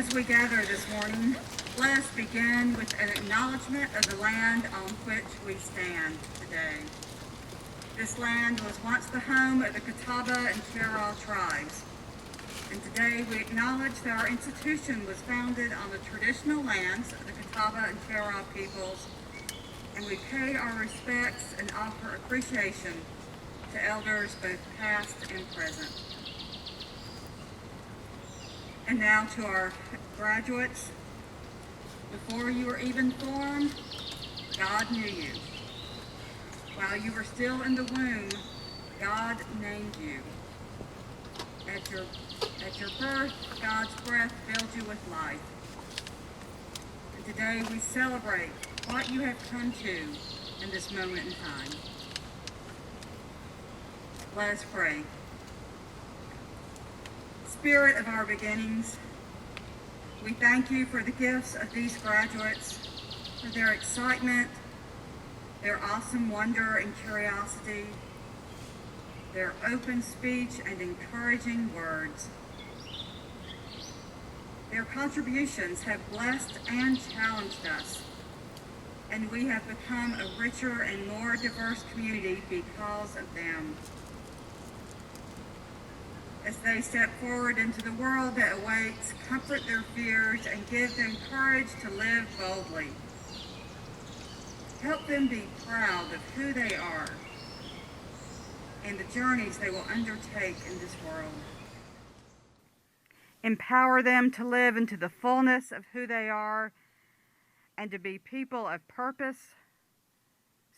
As we gather this morning, let us begin with an acknowledgement of the land on which we stand today. This land was once the home of the Catawba and Cherokee tribes, and today we acknowledge that our institution was founded on the traditional lands of the Catawba and Cherokee peoples, and we pay our respects and offer appreciation to elders both past and present. And now to our graduates. Before you were even formed, God knew you. While you were still in the womb, God named you. At your birth, God's breath filled you with life. And today we celebrate what you have come to in this moment in time. Let us pray. Spirit of our beginnings, we thank you for the gifts of these graduates, for their excitement, their awesome wonder and curiosity, their open speech and encouraging words. Their contributions have blessed and challenged us, and we have become a richer and more diverse community because of them. As they step forward into the world that awaits, comfort their fears and give them courage to live boldly. Help them be proud of who they are and the journeys they will undertake in this world. Empower them to live into the fullness of who they are and to be people of purpose,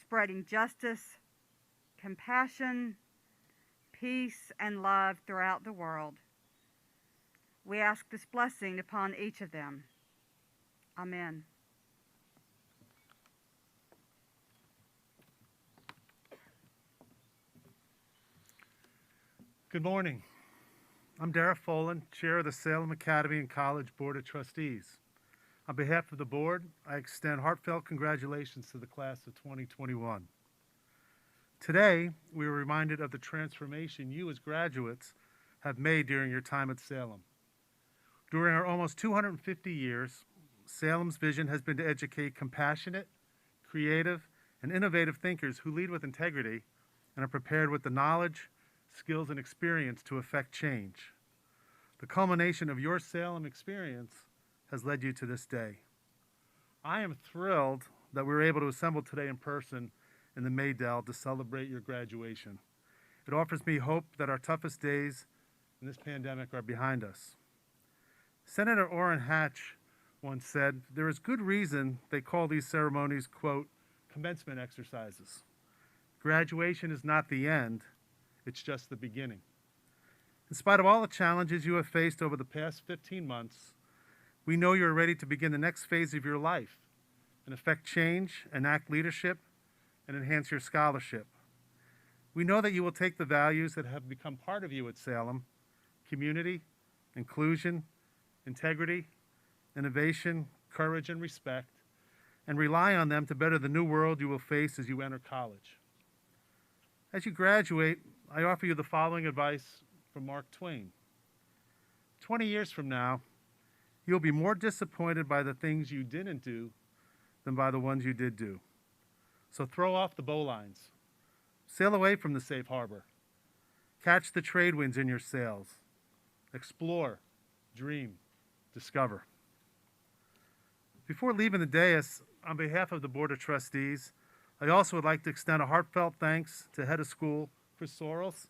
spreading justice, compassion, peace, and love throughout the world. We ask this blessing upon each of them. Amen. Good morning. I'm Dara Folan, Chair of the Salem Academy and College Board of Trustees. On behalf of the board, I extend heartfelt congratulations to the class of 2021. Today, we are reminded of the transformation you as graduates have made during your time at Salem. During our almost 250 years, Salem's vision has been to educate compassionate, creative, and innovative thinkers who lead with integrity and are prepared with the knowledge, skills, and experience to effect change. The culmination of your Salem experience has led you to this day. I am thrilled that we were able to assemble today in person in the Maydell to celebrate your graduation. It offers me hope that our toughest days in this pandemic are behind us. Senator Orrin Hatch once said, "There is good reason they call these ceremonies, quote, commencement exercises. Graduation is not the end, it's just the beginning." In spite of all the challenges you have faced over the past 15 months, we know you are ready to begin the next phase of your life and effect change, enact leadership, and enhance your scholarship. We know that you will take the values that have become part of you at Salem, community, inclusion, integrity, innovation, courage, and respect, and rely on them to better the new world you will face as you enter college. As you graduate, I offer you the following advice from Mark Twain. 20 years from now, you'll be more disappointed by the things you didn't do than by the ones you did do. So throw off the bowlines. Sail away from the safe harbor. Catch the trade winds in your sails. Explore, dream, discover. Before leaving the dais, on behalf of the Board of Trustees, I also would like to extend a heartfelt thanks to Head of School Chris Sorrells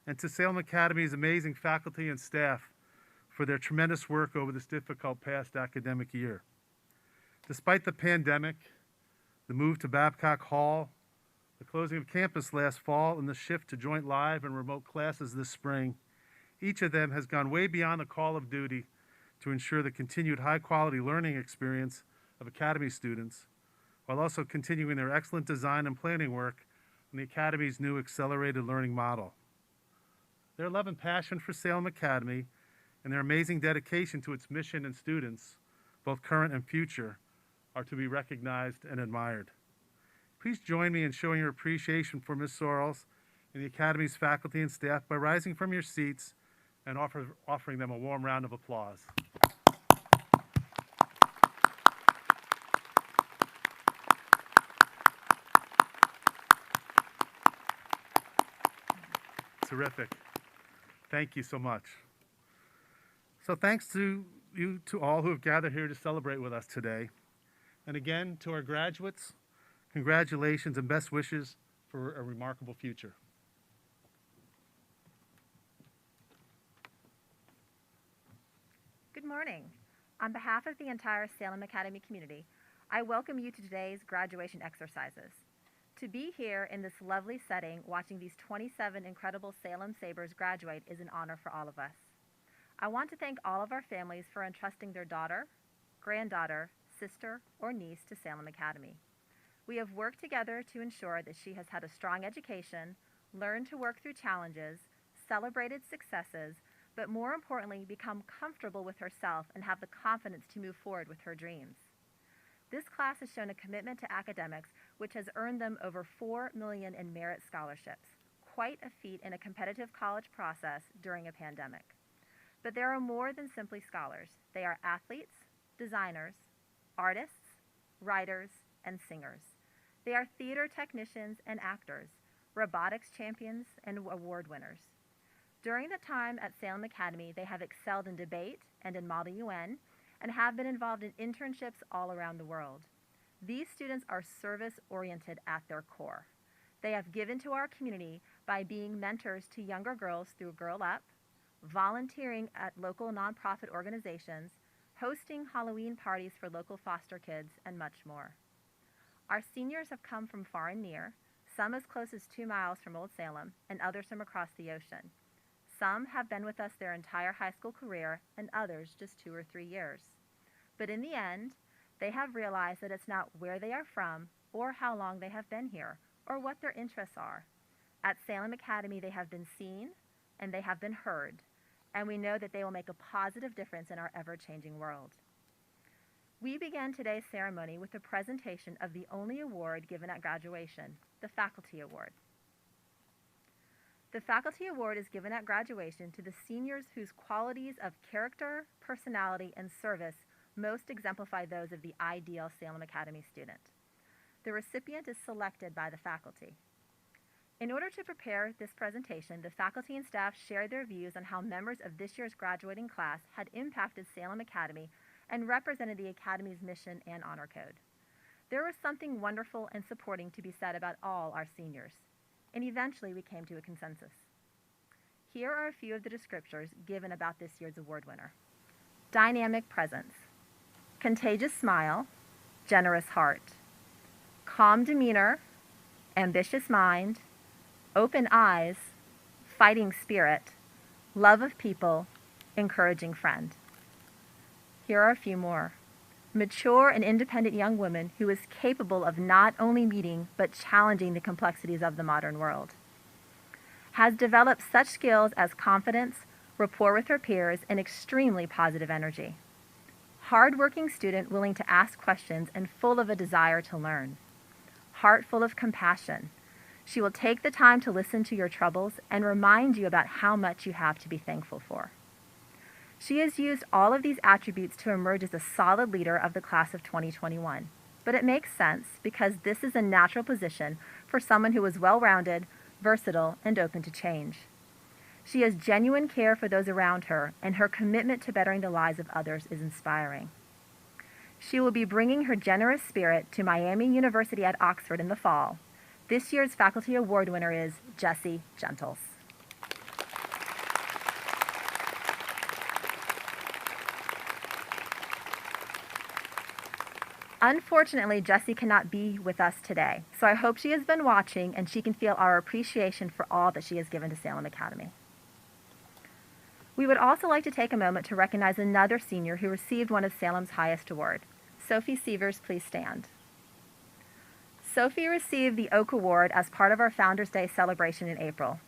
and to Salem Academy's amazing faculty and staff for their tremendous work over this difficult past academic year. Despite the pandemic, the move to Babcock Hall, the closing of campus last fall, and the shift to joint live and remote classes this spring, each of them has gone way beyond the call of duty to ensure the continued high-quality learning experience of Academy students, while also continuing their excellent design and planning work on the Academy's new accelerated learning model. Their love and passion for Salem Academy and their amazing dedication to its mission and students, both current and future, are to be recognized and admired. Please join me in showing your appreciation for Ms. Sorrells and the Academy's faculty and staff by rising from your seats and offering them a warm round of applause. terrific. Thank you so much. So thanks to you to all who have gathered here to celebrate with us today. And again, to our graduates, congratulations and best wishes for a remarkable future. Good morning. On behalf of the entire Salem Academy community, I welcome you to today's graduation exercises. To be here in this lovely setting watching these 27 incredible Salem Sabres graduate is an honor for all of us. I want to thank all of our families for entrusting their daughter, granddaughter, sister, or niece to Salem Academy. We have worked together to ensure that she has had a strong education, learned to work through challenges, celebrated successes, but more importantly, become comfortable with herself and have the confidence to move forward with her dreams. This class has shown a commitment to academics, which has earned them over $4 million in merit scholarships, quite a feat in a competitive college process during a pandemic. But there are more than simply scholars. They are athletes, designers, artists, writers, and singers. They are theater technicians and actors, robotics champions, and award winners. During the time at Salem Academy, they have excelled in debate and in Model UN, and have been involved in internships all around the world. These students are service-oriented at their core. They have given to our community by being mentors to younger girls through Girl Up, volunteering at local nonprofit organizations, hosting Halloween parties for local foster kids, and much more. Our seniors have come from far and near, some as close as 2 miles from Old Salem, and others from across the ocean. Some have been with us their entire high school career, and others just 2 or 3 years. But in the end, they have realized that it's not where they are from, or how long they have been here, or what their interests are. At Salem Academy, they have been seen, and they have been heard, and we know that they will make a positive difference in our ever-changing world. We began today's ceremony with a presentation of the only award given at graduation, the Faculty Award. The Faculty Award is given at graduation to the seniors whose qualities of character, personality, and service most exemplify those of the ideal Salem Academy student. The recipient is selected by the faculty. In order to prepare this presentation, the faculty and staff shared their views on how members of this year's graduating class had impacted Salem Academy and represented the Academy's mission and honor code. There was something wonderful and supporting to be said about all our seniors, and eventually we came to a consensus. Here are a few of the descriptors given about this year's award winner. Dynamic presence, contagious smile, generous heart, calm demeanor, ambitious mind, open eyes, fighting spirit, love of people, encouraging friend. Here are a few more. Mature and independent young woman who is capable of not only meeting but challenging the complexities of the modern world. Has developed such skills as confidence, rapport with her peers, and extremely positive energy. Hard-working student willing to ask questions and full of a desire to learn. Heart full of compassion. She will take the time to listen to your troubles and remind you about how much you have to be thankful for. She has used all of these attributes to emerge as a solid leader of the class of 2021. But it makes sense because this is a natural position for someone who is well-rounded, versatile, and open to change. She has genuine care for those around her, and her commitment to bettering the lives of others is inspiring. She will be bringing her generous spirit to Miami University at Oxford in the fall. This year's Faculty Award winner is Jessie Gentles. Unfortunately, Jessie cannot be with us today, so I hope she has been watching and she can feel our appreciation for all that she has given to Salem Academy. We would also like to take a moment to recognize another senior who received one of Salem's highest awards. Sophie Sievers, please stand. Sophie received the Oak Award as part of our Founders Day celebration in April.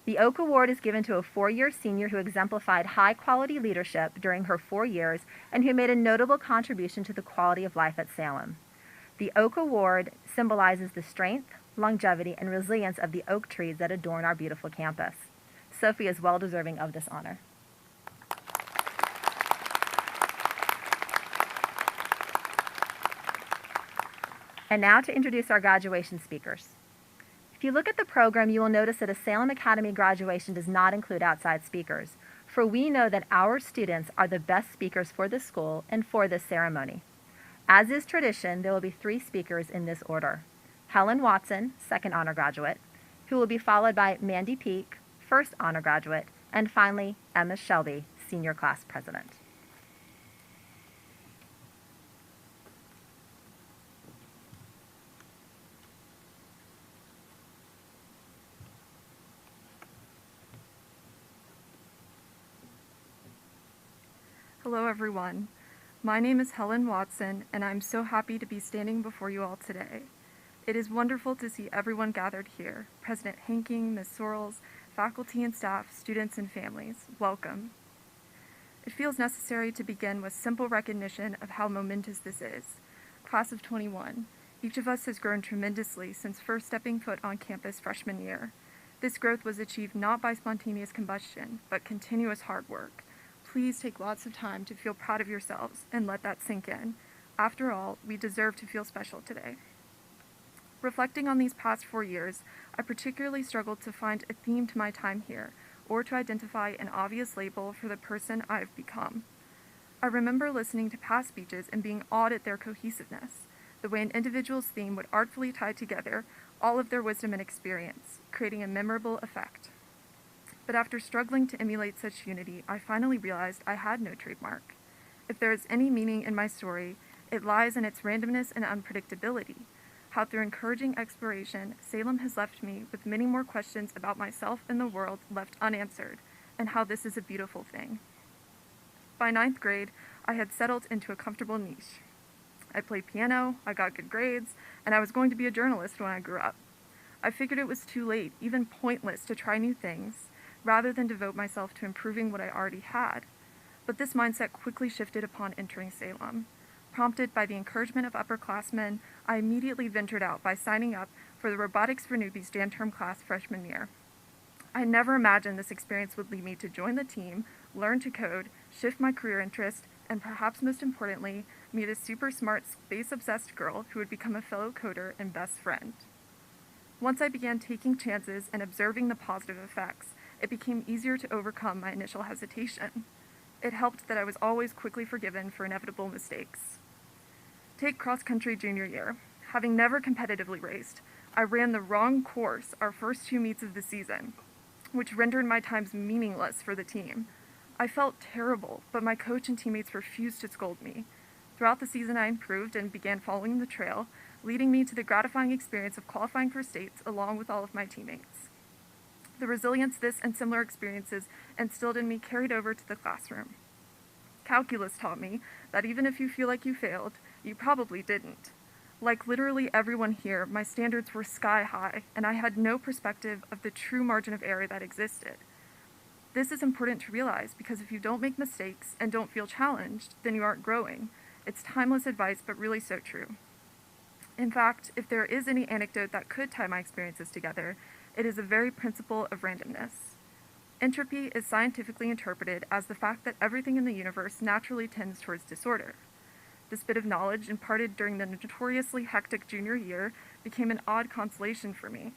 The Oak Award is given to a 4-year senior who exemplified high-quality leadership during her 4 years and who made a notable contribution to the quality of life at Salem. The Oak Award symbolizes the strength, longevity, and resilience of the oak trees that adorn our beautiful campus. Sophie is well deserving of this honor. And now to introduce our graduation speakers. If you look at the program, you will notice that a Salem Academy graduation does not include outside speakers, for we know that our students are the best speakers for the school and for this ceremony. As is tradition, there will be 3 speakers in this order. Helen Watson, second honor graduate, who will be followed by Mandy Peak, first honor graduate, and finally Emma Shelby, senior class president. Hello everyone. My name is Helen Watson, and I'm so happy to be standing before you all today. It is wonderful to see everyone gathered here. President Hanking, Ms. Sorrells, faculty and staff, students and families, welcome. It feels necessary to begin with simple recognition of how momentous this is. Class of 21. Each of us has grown tremendously since first stepping foot on campus freshman year. This growth was achieved not by spontaneous combustion, but continuous hard work. Please take lots of time to feel proud of yourselves and let that sink in. After all, we deserve to feel special today. Reflecting on these past 4 years, I particularly struggled to find a theme to my time here, or to identify an obvious label for the person I've become. I remember listening to past speeches and being awed at their cohesiveness, the way an individual's theme would artfully tie together all of their wisdom and experience, creating a memorable effect. But after struggling to emulate such unity, I finally realized I had no trademark. If there is any meaning in my story, it lies in its randomness and unpredictability. How through encouraging exploration, Salem has left me with many more questions about myself and the world left unanswered, and how this is a beautiful thing. By 9th grade, I had settled into a comfortable niche. I played piano, I got good grades, and I was going to be a journalist when I grew up. I figured it was too late, even pointless, to try new things, rather than devote myself to improving what I already had. But this mindset quickly shifted upon entering Salem. Prompted by the encouragement of upperclassmen, I immediately ventured out by signing up for the Robotics for Newbies Jan-term class freshman year. I never imagined this experience would lead me to join the team, learn to code, shift my career interest, and perhaps most importantly, meet a super smart, space-obsessed girl who would become a fellow coder and best friend. Once I began taking chances and observing the positive effects, it became easier to overcome my initial hesitation. It helped that I was always quickly forgiven for inevitable mistakes. Take cross-country junior year. Having never competitively raced, I ran the wrong course our first 2 meets of the season, which rendered my times meaningless for the team. I felt terrible, but my coach and teammates refused to scold me. Throughout the season, I improved and began following the trail, leading me to the gratifying experience of qualifying for states along with all of my teammates. The resilience this and similar experiences instilled in me carried over to the classroom. Calculus taught me that even if you feel like you failed, you probably didn't. Like literally everyone here, my standards were sky high, and I had no perspective of the true margin of error that existed. This is important to realize because if you don't make mistakes and don't feel challenged, then you aren't growing. It's timeless advice, but really so true. In fact, if there is any anecdote that could tie my experiences together, it is the very principle of randomness. Entropy is scientifically interpreted as the fact that everything in the universe naturally tends towards disorder. This bit of knowledge imparted during the notoriously hectic junior year became an odd consolation for me.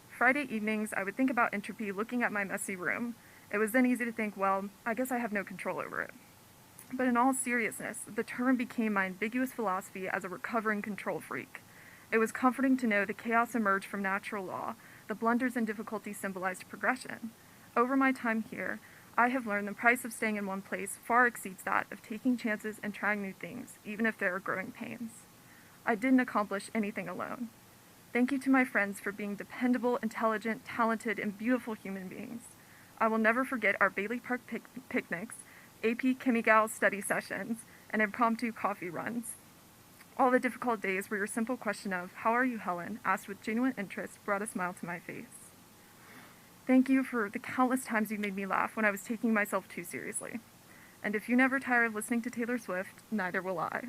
Friday evenings, I would think about entropy looking at my messy room. It was then easy to think, well, I guess I have no control over it. But in all seriousness, the term became my ambiguous philosophy as a recovering control freak. It was comforting to know the chaos emerged from natural law. The blunders and difficulties symbolized progression. Over my time here, I have learned the price of staying in one place far exceeds that of taking chances and trying new things, even if there are growing pains. I didn't accomplish anything alone. Thank you to my friends for being dependable, intelligent, talented, and beautiful human beings. I will never forget our Bailey Park picnics, AP Chemical study sessions, and impromptu coffee runs. All the difficult days where your simple question of, "How are you, Helen?" asked with genuine interest brought a smile to my face. Thank you for the countless times you made me laugh when I was taking myself too seriously. And if you never tire of listening to Taylor Swift, neither will I.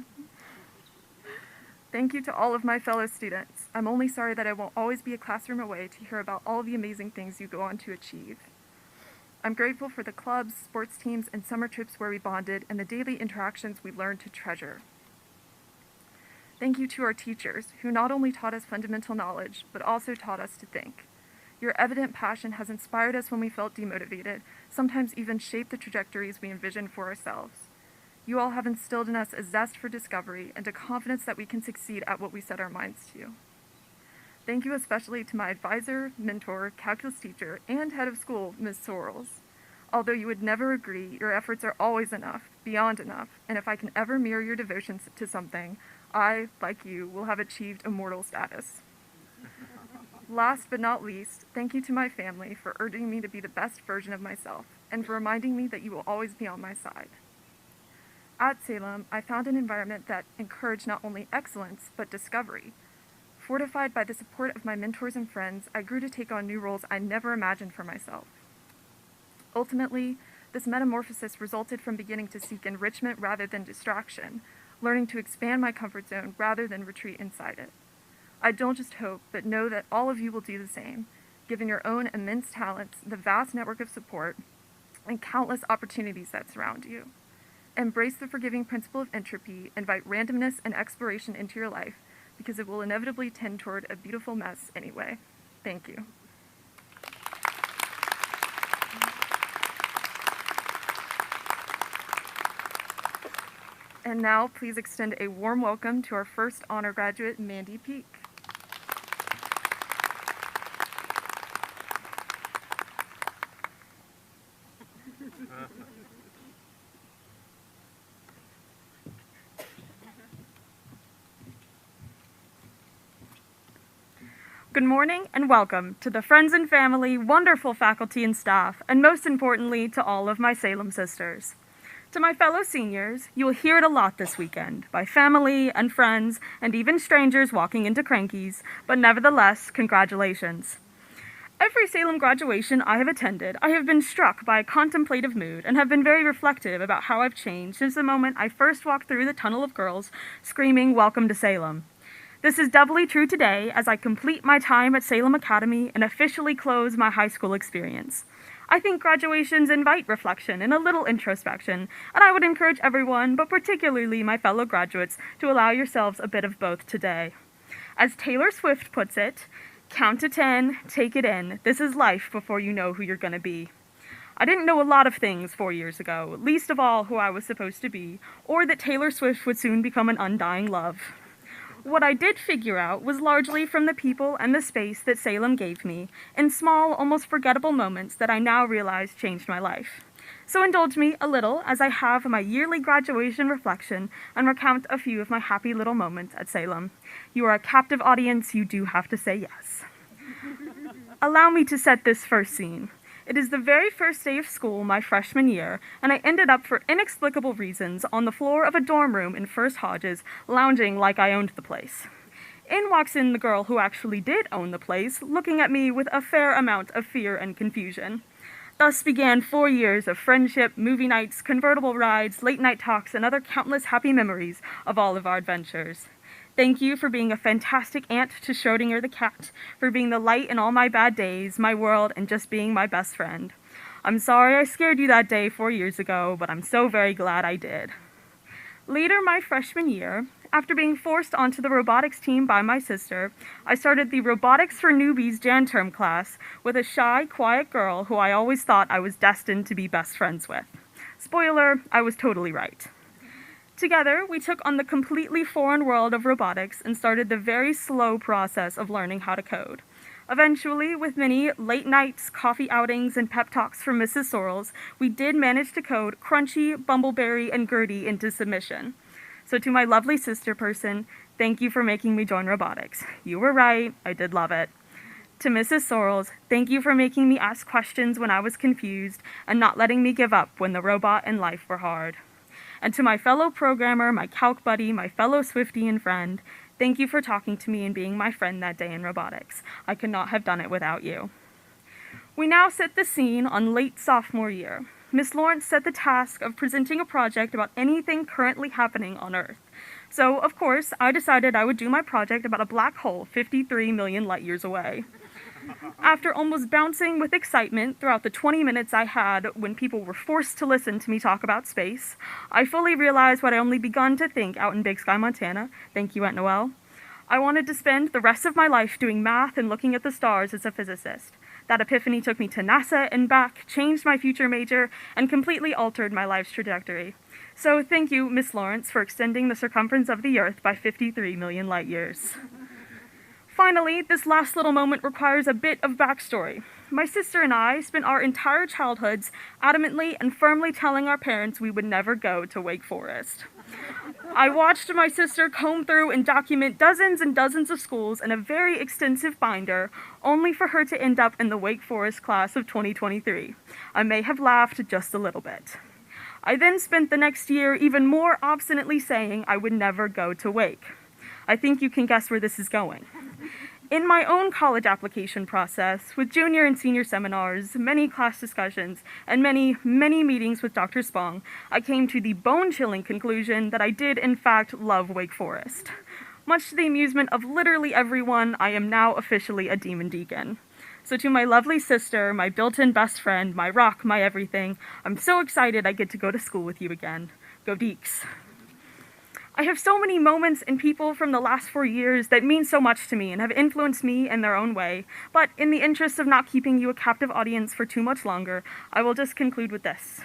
Thank you to all of my fellow students. I'm only sorry that I won't always be a classroom away to hear about all the amazing things you go on to achieve. I'm grateful for the clubs, sports teams, and summer trips where we bonded and the daily interactions we learned to treasure. Thank you to our teachers, who not only taught us fundamental knowledge, but also taught us to think. Your evident passion has inspired us when we felt demotivated, sometimes even shaped the trajectories we envisioned for ourselves. You all have instilled in us a zest for discovery and a confidence that we can succeed at what we set our minds to. Thank you especially to my advisor, mentor, calculus teacher, and head of school, Ms. Sorrells. Although you would never agree, your efforts are always enough, beyond enough, and if I can ever mirror your devotion to something, I, like you, will have achieved immortal status. Last but not least, thank you to my family for urging me to be the best version of myself, and for reminding me that you will always be on my side. At Salem, I found an environment that encouraged not only excellence, but discovery. Fortified by the support of my mentors and friends, I grew to take on new roles I never imagined for myself. Ultimately, this metamorphosis resulted from beginning to seek enrichment rather than distraction, learning to expand my comfort zone rather than retreat inside it. I don't just hope, but know that all of you will do the same, given your own immense talents, the vast network of support, and countless opportunities that surround you. Embrace the forgiving principle of entropy, invite randomness and exploration into your life, because it will inevitably tend toward a beautiful mess anyway. Thank you. And now, please extend a warm welcome to our first honor graduate, Mandy Peak. Good morning and welcome to the friends and family, wonderful faculty and staff, and most importantly, to all of my Salem sisters. To my fellow seniors, you will hear it a lot this weekend, by family and friends, and even strangers walking into Crankies, but nevertheless, congratulations. Every Salem graduation I have attended, I have been struck by a contemplative mood and have been very reflective about how I've changed since the moment I first walked through the tunnel of girls screaming, "Welcome to Salem." This is doubly true today as I complete my time at Salem Academy and officially close my high school experience. I think graduations invite reflection and a little introspection, and I would encourage everyone, but particularly my fellow graduates, to allow yourselves a bit of both today. As Taylor Swift puts it, count to 10, take it in. This is life before you know who you're going to be. I didn't know a lot of things 4 years ago, least of all who I was supposed to be, or that Taylor Swift would soon become an undying love. What I did figure out was largely from the people and the space that Salem gave me, in small, almost forgettable moments that I now realize changed my life. So indulge me a little as I have my yearly graduation reflection and recount a few of my happy little moments at Salem. You are a captive audience, you do have to say yes. Allow me to set this first scene. It is the very first day of school my freshman year, and I ended up, for inexplicable reasons, on the floor of a dorm room in First Hodges, lounging like I owned the place. In walks in the girl who actually did own the place, looking at me with a fair amount of fear and confusion. Thus began 4 years of friendship, movie nights, convertible rides, late-night talks, and other countless happy memories of all of our adventures. Thank you for being a fantastic aunt to Schrodinger the cat, for being the light in all my bad days, my world, and just being my best friend. I'm sorry I scared you that day 4 years ago, but I'm so very glad I did. Later my freshman year, after being forced onto the robotics team by my sister, I started the Robotics for Newbies Jan Term class with a shy, quiet girl who I always thought I was destined to be best friends with. Spoiler, I was totally right. Together, we took on the completely foreign world of robotics and started the very slow process of learning how to code. Eventually, with many late nights, coffee outings, and pep talks from Mrs. Sorrells, we did manage to code Crunchy, Bumbleberry, and Gertie into submission. So to my lovely sister person, thank you for making me join robotics. You were right, I did love it. To Mrs. Sorrells, thank you for making me ask questions when I was confused and not letting me give up when the robot and life were hard. And to my fellow programmer, my calc buddy, my fellow Swiftie and friend, thank you for talking to me and being my friend that day in robotics. I could not have done it without you. We now set the scene on late sophomore year. Miss Lawrence set the task of presenting a project about anything currently happening on Earth. So, of course, I decided I would do my project about a black hole 53 million light years away. After almost bouncing with excitement throughout the 20 minutes I had when people were forced to listen to me talk about space, I fully realized what I only begun to think out in Big Sky, Montana. Thank you, Aunt Noel. I wanted to spend the rest of my life doing math and looking at the stars as a physicist. That epiphany took me to NASA and back, changed my future major, and completely altered my life's trajectory. So thank you, Miss Lawrence, for extending the circumference of the Earth by 53 million light years. Finally, this last little moment requires a bit of backstory. My sister and I spent our entire childhoods adamantly and firmly telling our parents we would never go to Wake Forest. I watched my sister comb through and document dozens and dozens of schools in a very extensive binder, only for her to end up in the Wake Forest class of 2023. I may have laughed just a little bit. I then spent the next year even more obstinately saying I would never go to Wake. I think you can guess where this is going. In my own college application process, with junior and senior seminars, many class discussions, and many, many meetings with Dr. Spong, I came to the bone-chilling conclusion that I did, in fact, love Wake Forest. Much to the amusement of literally everyone, I am now officially a demon deacon. So to my lovely sister, my built-in best friend, my rock, my everything, I'm so excited I get to go to school with you again. Go Deeks. I have so many moments and people from the last 4 years that mean so much to me and have influenced me in their own way, but in the interest of not keeping you a captive audience for too much longer, I will just conclude with this.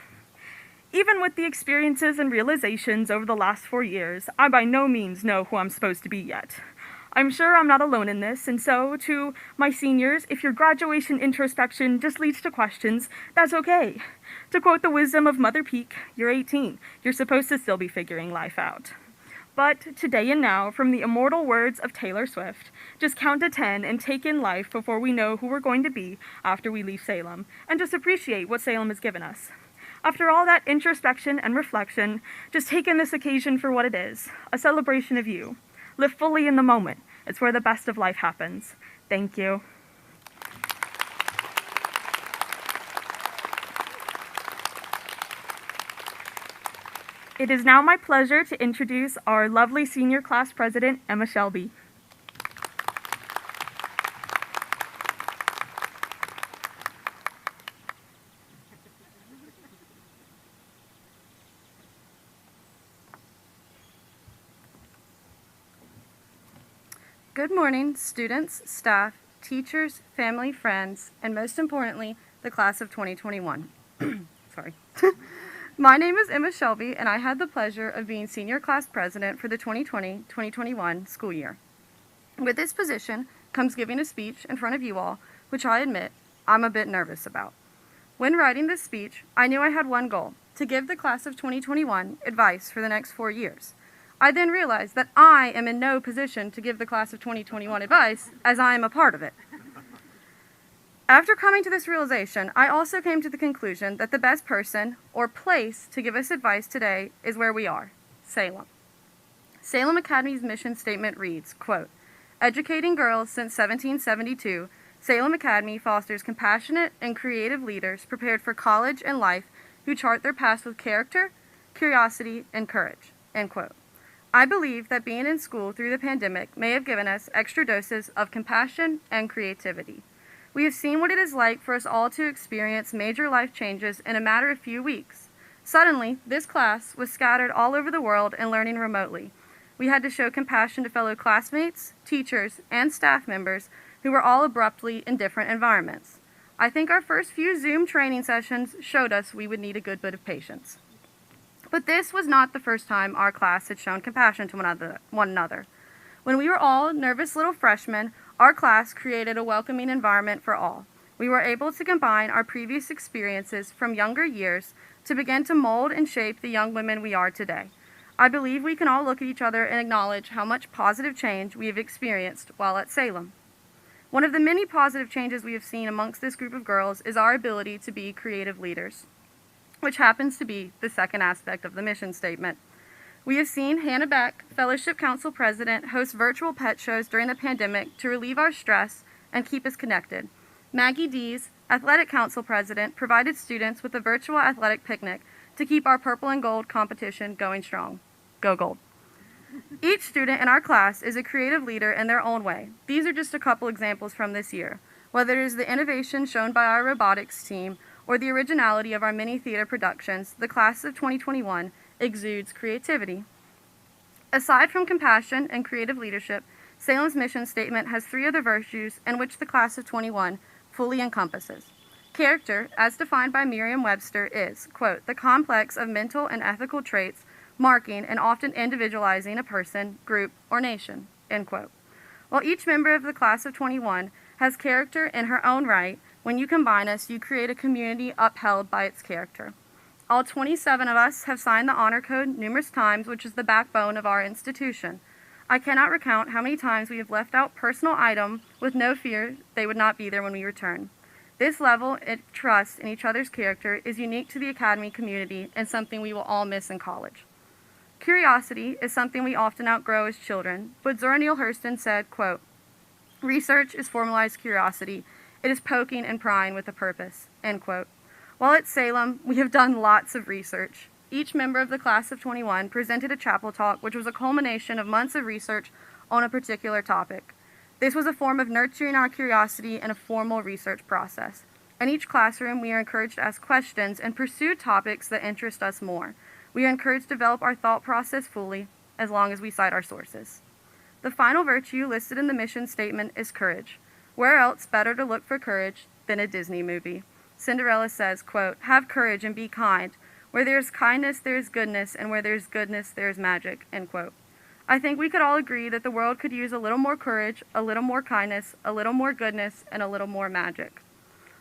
Even with the experiences and realizations over the last 4 years, I by no means know who I'm supposed to be yet. I'm sure I'm not alone in this, and so to my seniors, if your graduation introspection just leads to questions, that's okay. To quote the wisdom of Mother Peak, you're 18. You're supposed to still be figuring life out. But today and now, from the immortal words of Taylor Swift, just count to 10 and take in life before we know who we're going to be after we leave Salem, and just appreciate what Salem has given us. After all that introspection and reflection, just take in this occasion for what it is, a celebration of you. Live fully in the moment. It's where the best of life happens. Thank you. It is now my pleasure to introduce our lovely senior class president, Emma Shelby. Good morning, students, staff, teachers, family, friends, and most importantly, the class of 2021. Sorry. My name is Emma Shelby, and I had the pleasure of being senior class president for the 2020-2021 school year. With this position comes giving a speech in front of you all, which I admit I'm a bit nervous about. When writing this speech, I knew I had one goal, to give the class of 2021 advice for the next 4 years. I then realized that I am in no position to give the class of 2021 advice, as I am a part of it. After coming to this realization, I also came to the conclusion that the best person or place to give us advice today is where we are, Salem. Salem Academy's mission statement reads, quote, "Educating girls since 1772, Salem Academy fosters compassionate and creative leaders prepared for college and life who chart their paths with character, curiosity, and courage," end quote. I believe that being in school through the pandemic may have given us extra doses of compassion and creativity. We have seen what it is like for us all to experience major life changes in a matter of few weeks. Suddenly, this class was scattered all over the world and learning remotely. We had to show compassion to fellow classmates, teachers, and staff members who were all abruptly in different environments. I think our first few Zoom training sessions showed us we would need a good bit of patience. But this was not the first time our class had shown compassion to one another. When we were all nervous little freshmen, our class created a welcoming environment for all. We were able to combine our previous experiences from younger years to begin to mold and shape the young women we are today. I believe we can all look at each other and acknowledge how much positive change we have experienced while at Salem. One of the many positive changes we have seen amongst this group of girls is our ability to be creative leaders, which happens to be the second aspect of the mission statement. We have seen Hannah Beck, Fellowship Council President, host virtual pet shows during the pandemic to relieve our stress and keep us connected. Maggie Dees, Athletic Council President, provided students with a virtual athletic picnic to keep our purple and gold competition going strong. Go Gold. Each student in our class is a creative leader in their own way. These are just a couple examples from this year. Whether it is the innovation shown by our robotics team or the originality of our mini theater productions, the class of 2021 exudes creativity. Aside from compassion and creative leadership, Salem's mission statement has three other virtues in which the class of 21 fully encompasses. Character, as defined by Merriam-Webster, is, quote, the complex of mental and ethical traits marking and often individualizing a person, group, or nation, end quote. While each member of the class of 21 has character in her own right, when you combine us, you create a community upheld by its character. All 27 of us have signed the honor code numerous times, which is the backbone of our institution. I cannot recount how many times we have left out personal items with no fear they would not be there when we return. This level of trust in each other's character is unique to the Academy community and something we will all miss in college. Curiosity is something we often outgrow as children, but Zora Neale Hurston said, quote, research is formalized curiosity. It is poking and prying with a purpose, end quote. While at Salem, we have done lots of research. Each member of the class of 21 presented a chapel talk, which was a culmination of months of research on a particular topic. This was a form of nurturing our curiosity and a formal research process. In each classroom, we are encouraged to ask questions and pursue topics that interest us more. We are encouraged to develop our thought process fully, as long as we cite our sources. The final virtue listed in the mission statement is courage. Where else better to look for courage than a Disney movie? Cinderella says, quote, have courage and be kind. Where there is kindness, there is goodness, and where there is goodness, there is magic, end quote. I think we could all agree that the world could use a little more courage, a little more kindness, a little more goodness, and a little more magic.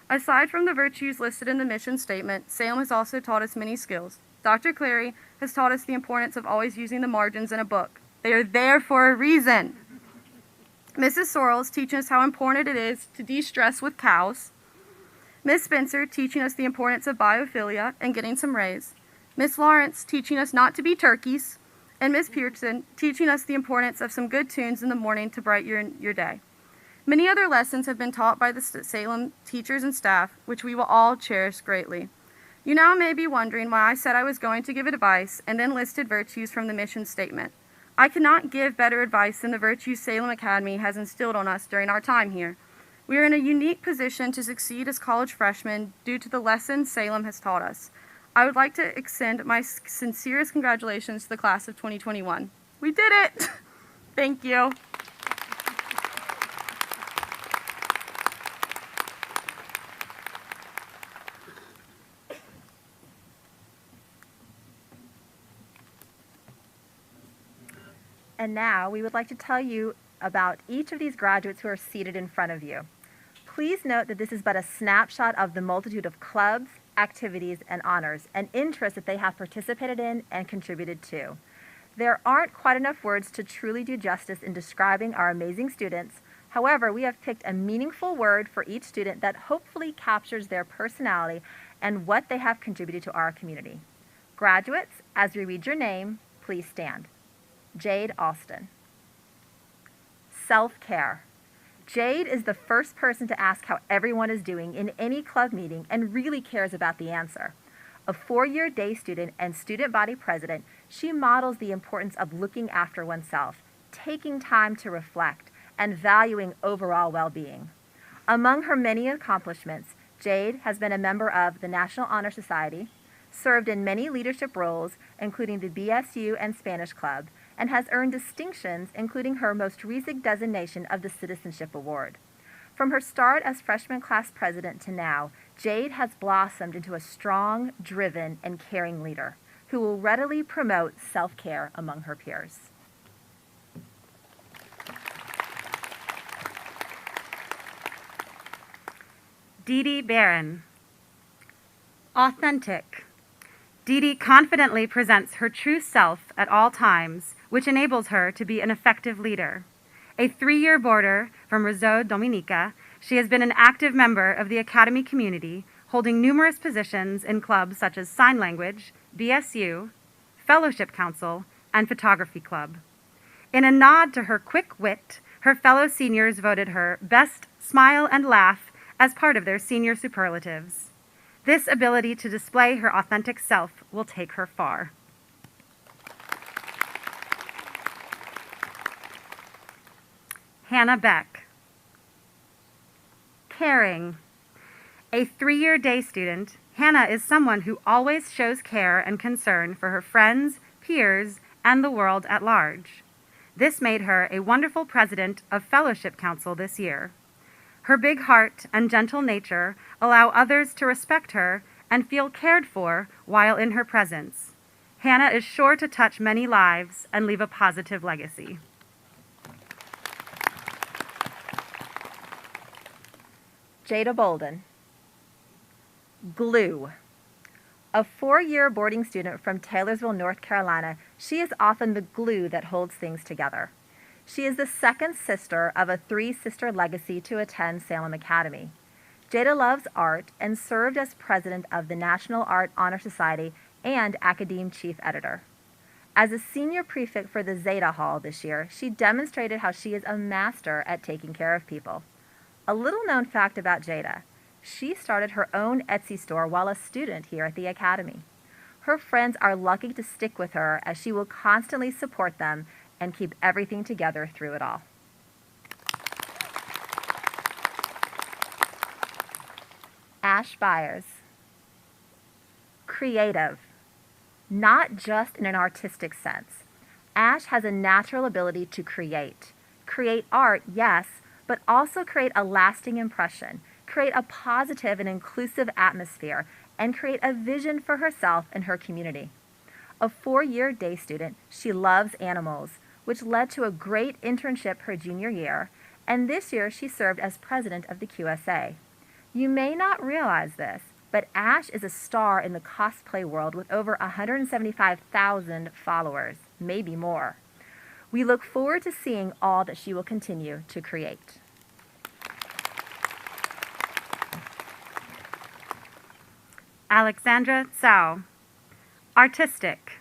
Aside from the virtues listed in the mission statement, Salem has also taught us many skills. Dr. Clary has taught us the importance of always using the margins in a book. They are there for a reason. Mrs. Sorrells teaching us how important it is to de-stress with cows. Miss Spencer teaching us the importance of biophilia and getting some rays. Miss Lawrence teaching us not to be turkeys. And Miss Pearson teaching us the importance of some good tunes in the morning to brighten your day. Many other lessons have been taught by the Salem teachers and staff, which we will all cherish greatly. You now may be wondering why I said I was going to give advice and then listed virtues from the mission statement. I cannot give better advice than the virtues Salem Academy has instilled on us during our time here. We are in a unique position to succeed as college freshmen due to the lessons Salem has taught us. I would like to extend my sincerest congratulations to the class of 2021. We did it! Thank you. And now we would like to tell you about each of these graduates who are seated in front of you. Please note that this is but a snapshot of the multitude of clubs, activities, and honors and interests that they have participated in and contributed to. There aren't quite enough words to truly do justice in describing our amazing students. However, we have picked a meaningful word for each student that hopefully captures their personality and what they have contributed to our community. Graduates, as we read your name, please stand. Jade Alston. Self-care. Jade is the first person to ask how everyone is doing in any club meeting and really cares about the answer. A 4-year day student and student body president, she models the importance of looking after oneself, taking time to reflect, and valuing overall well-being. Among her many accomplishments, Jade has been a member of the National Honor Society, served in many leadership roles, including the BSU and Spanish Club, and has earned distinctions, including her most recent designation of the Citizenship Award. From her start as freshman class president to now, Jade has blossomed into a strong, driven, and caring leader who will readily promote self-care among her peers. Dee Dee Barron. Authentic. Dee Dee confidently presents her true self at all times, which enables her to be an effective leader. A 3-year boarder from Réseau Dominica, she has been an active member of the Academy community, holding numerous positions in clubs such as Sign Language, BSU, Fellowship Council, and Photography Club. In a nod to her quick wit, her fellow seniors voted her Best Smile and Laugh as part of their senior superlatives. This ability to display her authentic self will take her far. Hannah Beck. caring. A 3-year day student, Hannah is someone who always shows care and concern for her friends, peers, and the world at large. This made her a wonderful president of Fellowship Council this year. Her big heart and gentle nature allow others to respect her and feel cared for while in her presence. Hannah is sure to touch many lives and leave a positive legacy. Jada Bolden. Glue. A 4-year boarding student from Taylorsville, North Carolina, she is often the glue that holds things together. She is the second sister of a 3-sister legacy to attend Salem Academy. Jada loves art and served as president of the National Art Honor Society and Academe Chief Editor. As a senior prefect for the Zeta Hall this year, she demonstrated how she is a master at taking care of people. A little known fact about Jada: she started her own Etsy store while a student here at the Academy. Her friends are lucky to stick with her as she will constantly support them and keep everything together through it all. Ash Byers. Creative. Not just in an artistic sense. Ash has a natural ability to create. Create art, yes, but also create a lasting impression, create a positive and inclusive atmosphere, and create a vision for herself and her community. A 4-year day student, she loves animals, which led to a great internship her junior year, and this year she served as president of the QSA. You may not realize this, but Ash is a star in the cosplay world with over 175,000 followers, maybe more. We look forward to seeing all that she will continue to create. Alexandra Tsao. Artistic.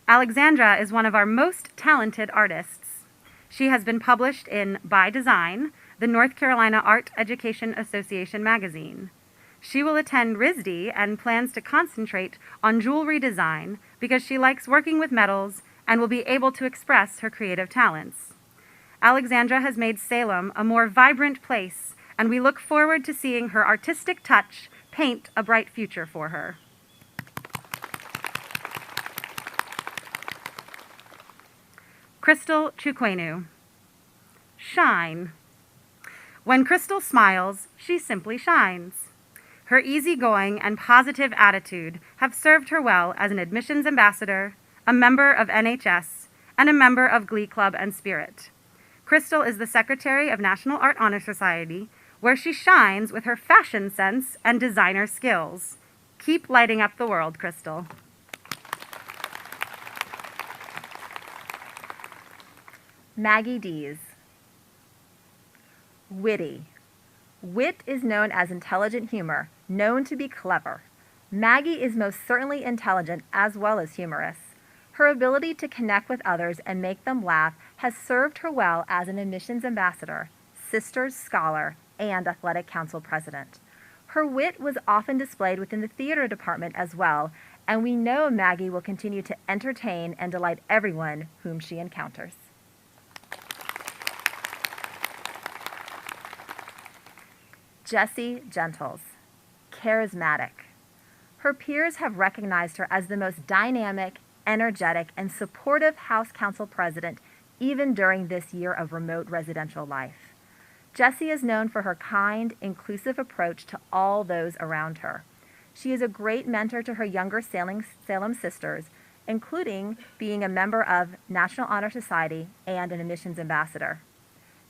Alexandra is one of our most talented artists. She has been published in By Design, the North Carolina Art Education Association magazine. She will attend RISD and plans to concentrate on jewelry design because she likes working with metals and will be able to express her creative talents. Alexandra has made Salem a more vibrant place, and we look forward to seeing her artistic touch paint a bright future for her. Crystal Chukwenu. Shine. When Crystal smiles, she simply shines. Her easygoing and positive attitude have served her well as an admissions ambassador, a member of NHS, and a member of Glee Club and Spirit. Crystal is the secretary of National Art Honor Society, where she shines with her fashion sense and designer skills. Keep lighting up the world, Crystal. Maggie Dees. Witty. Wit is known as intelligent humor, known to be clever. Maggie is most certainly intelligent as well as humorous. Her ability to connect with others and make them laugh has served her well as an admissions ambassador, Sisters Scholar, and Athletic Council President. Her wit was often displayed within the theater department as well, and we know Maggie will continue to entertain and delight everyone whom she encounters. Jessie Gentles. Charismatic. Her peers have recognized her as the most dynamic, energetic, and supportive House Council President even during this year of remote residential life. Jessie is known for her kind, inclusive approach to all those around her. She is a great mentor to her younger Salem sisters, including being a member of National Honor Society and an admissions ambassador.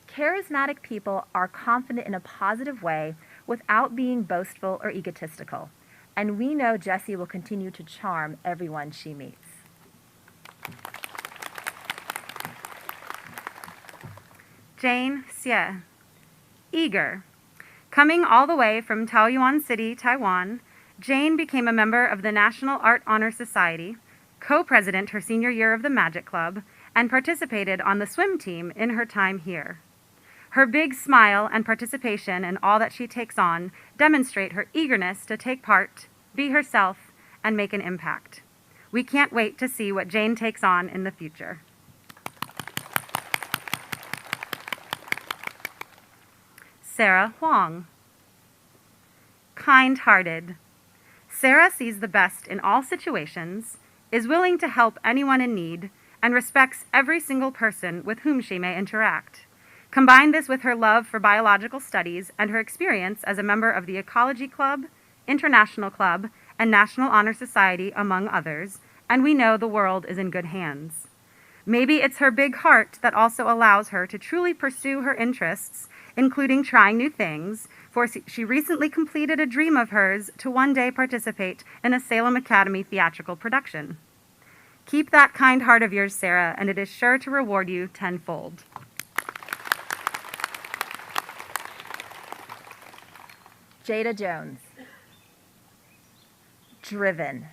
Charismatic people are confident in a positive way without being boastful or egotistical, and we know Jessie will continue to charm everyone she meets. Jane Xie. Eager. Coming all the way from Taoyuan City, Taiwan, Jane became a member of the National Art Honor Society, co-president her senior year of the Magic Club, and participated on the swim team in her time here. Her big smile and participation in all that she takes on demonstrate her eagerness to take part, be herself, and make an impact. We can't wait to see what Jane takes on in the future. Sarah Huang. kind-hearted. Sarah sees the best in all situations, is willing to help anyone in need, and respects every single person with whom she may interact. Combine this with her love for biological studies and her experience as a member of the Ecology Club, International Club, and National Honor Society, among others, and we know the world is in good hands. Maybe it's her big heart that also allows her to truly pursue her interests, including trying new things, for she recently completed a dream of hers to one day participate in a Salem Academy theatrical production. Keep that kind heart of yours, Sarah, and it is sure to reward you tenfold. Jada Jones. Driven.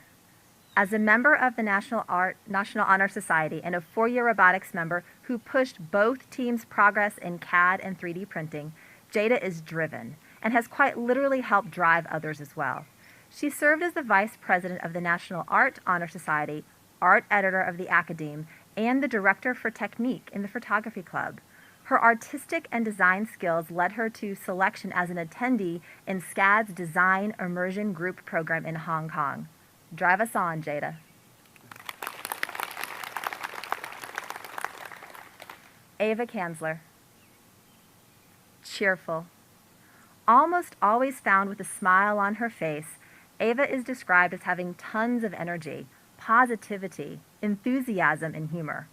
As a member of the National Honor Society and a four-year robotics member who pushed both teams' progress in CAD and 3D printing, Jada is driven and has quite literally helped drive others as well. She served as the vice president of the National Art Honor Society, art editor of the Academe, and the director for technique in the Photography Club. Her artistic and design skills led her to selection as an attendee in SCAD's Design Immersion Group program in Hong Kong. Drive us on, Jada. Ava Kanzler. Cheerful. Almost always found with a smile on her face, Ava is described as having tons of energy, positivity, enthusiasm, and humor.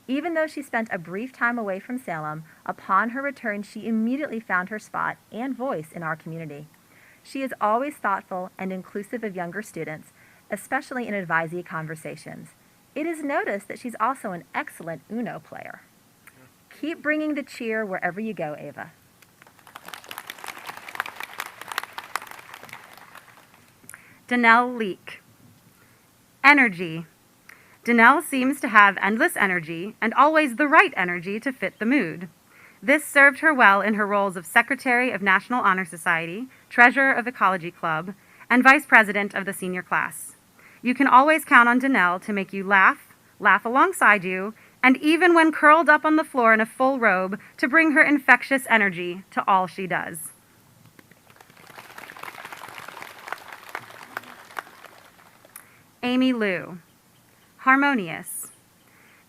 Even though she spent a brief time away from Salem, upon her return she immediately found her spot and voice in our community. She is always thoughtful and inclusive of younger students, especially in advisee conversations. It is noticed that she's also an excellent Uno player. Keep bringing the cheer wherever you go, Ava. Danelle Leak. Energy. Danelle seems to have endless energy and always the right energy to fit the mood. This served her well in her roles of Secretary of National Honor Society, Treasurer of Ecology Club, and Vice President of the senior class. You can always count on Danelle to make you laugh, laugh alongside you, and even when curled up on the floor in a full robe, to bring her infectious energy to all she does. Amy Liu. Harmonious.